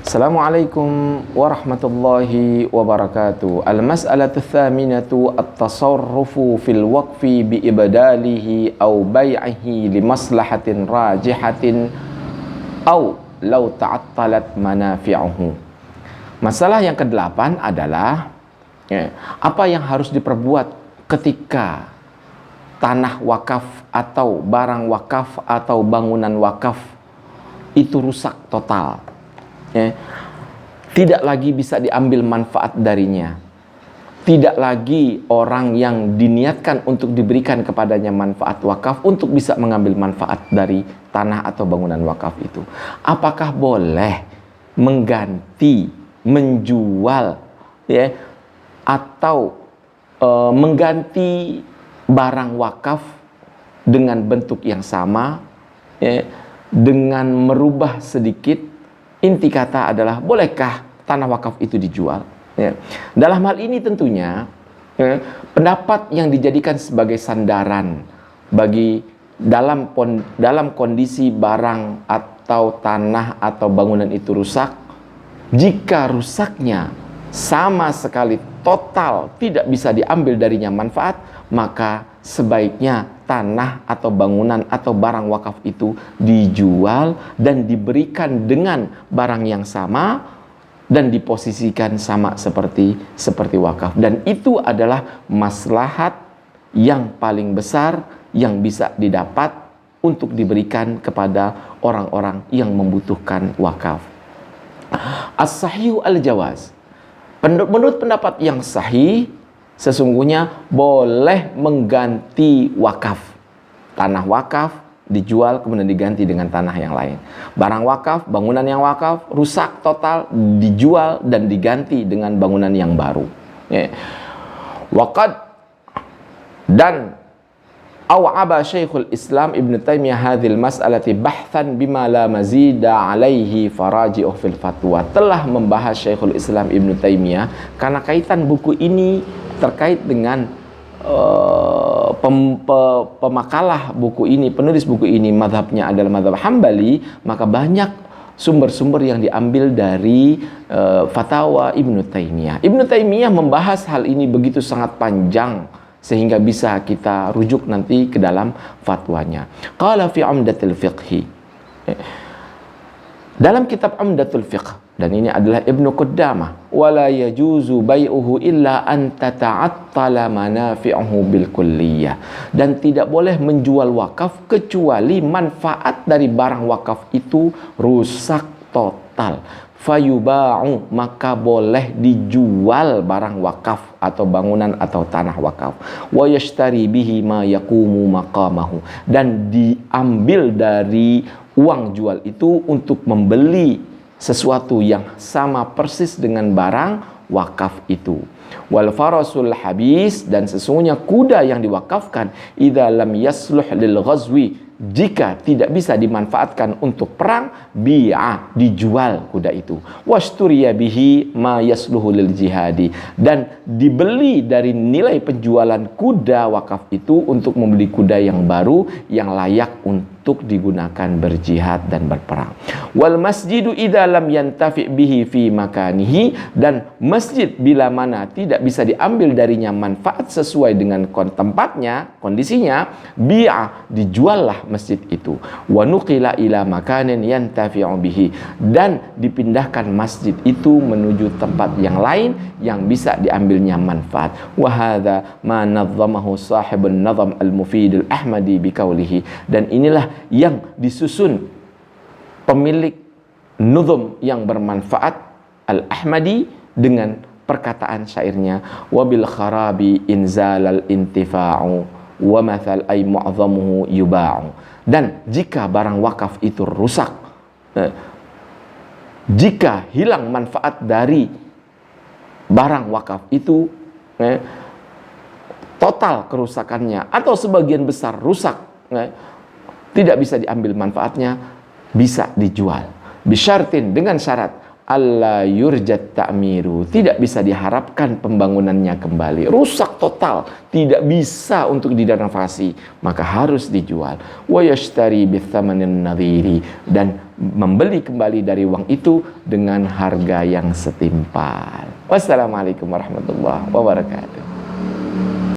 Assalamualaikum warahmatullahi wabarakatuh. Al-mas'alatu tsaminatu at-tasarrufu fil waqfi bi ibdalihi aw bai'ihi li maslahatin rajihatin aw law ta'attalat manafi'uhu. Masalah yang ke-8 adalah apa yang harus diperbuat ketika tanah wakaf atau barang wakaf atau bangunan wakaf itu rusak total. Tidak lagi bisa diambil manfaat darinya. Tidak lagi orang yang diniatkan untuk diberikan kepadanya manfaat wakaf untuk bisa mengambil manfaat dari tanah atau bangunan wakaf itu. Apakah boleh mengganti, menjual, atau mengganti barang wakaf dengan bentuk yang sama, dengan merubah sedikit? Inti kata adalah, bolehkah tanah wakaf itu dijual? Dalam hal ini tentunya pendapat yang dijadikan sebagai sandaran bagi dalam kondisi barang atau tanah atau bangunan itu rusak, jika rusaknya sama sekali total tidak bisa diambil darinya manfaat, maka sebaiknya tanah atau bangunan atau barang wakaf itu dijual dan diberikan dengan barang yang sama dan diposisikan sama seperti wakaf. Dan itu adalah maslahat yang paling besar yang bisa didapat untuk diberikan kepada orang-orang yang membutuhkan wakaf. As-sahihu al-jawaz. Menurut pendapat yang sahih, sesungguhnya boleh mengganti wakaf. Tanah wakaf dijual kemudian diganti dengan tanah yang lain. Barang wakaf, bangunan yang wakaf rusak total, dijual dan diganti dengan bangunan yang baru. Waqad dan aw'aba Syekhul Islam Ibn Taimiyah hadhil mas'alati bahthan bima la mazida alaihi faraji'uh fil fatwa. Telah membahas Syekhul Islam Ibn Taimiyah karena kaitan buku ini terkait dengan pemakalah buku ini, penulis buku ini mazhabnya adalah mazhab Hambali, maka banyak sumber-sumber yang diambil dari fatwa Ibn Taimiyah. Ibn Taimiyah membahas hal ini begitu sangat panjang sehingga bisa kita rujuk nanti ke dalam fatwanya. Qala fi Umdatul Fiqhi. Dalam kitab Umdatul Fiqh, dan ini adalah Ibnu Qudamah, wala yajuzu bai'uhu illa an tata'attala manafi'uhu bil kulliyah. Dan tidak boleh menjual wakaf kecuali manfaat dari barang wakaf itu rusak total. Fayuba'u, maka boleh dijual barang wakaf atau bangunan atau tanah wakaf. Wa yashtari bihi ma yaqumu maqamahu, dan diambil dari uang jual itu untuk membeli sesuatu yang sama persis dengan barang wakaf itu. Wal farasul habis, dan sesungguhnya kuda yang diwakafkan, idza lam yasluh lil ghazwi, jika tidak bisa dimanfaatkan untuk perang, bi'a, dijual kuda itu. Washturiya bihi ma yasluhu lil jihadi, dan dibeli dari nilai penjualan kuda wakaf itu untuk membeli kuda yang baru yang layak untuk digunakan berjihad dan berperang. Wal masjidu idza lam yantafi bihi fi makanihi, dan masjid bila mana tidak bisa diambil darinya manfaat sesuai dengan tempatnya, kondisinya, bi'a, dijuallah masjid itu. Wa nuqila ila makanin yantafi'u bihi, dan dipindahkan masjid itu menuju tempat yang lain yang bisa diambilnya manfaat. Wa hadza ma nazzamahu sahibun nazam al-mufid al-ahmadi biqaulihi, dan inilah yang disusun pemilik nuzum yang bermanfaat al-Ahmadi dengan perkataan syairnya, wabil kharabi inzalal intifa'u wa mathal ay mu'azzamuhu yuba'u. Dan jika barang wakaf itu rusak, jika hilang manfaat dari barang wakaf itu, total kerusakannya atau sebagian besar rusak, tidak bisa diambil manfaatnya, bisa dijual. Bisyartin, dengan syarat, alla yurjat ta'miru, tidak bisa diharapkan pembangunannya kembali, rusak total, tidak bisa untuk direnovasi, maka harus dijual. Wa yashtari bitsamanin nadhiri, dan membeli kembali dari uang itu dengan harga yang setimpal. Wassalamualaikum warahmatullahi wabarakatuh.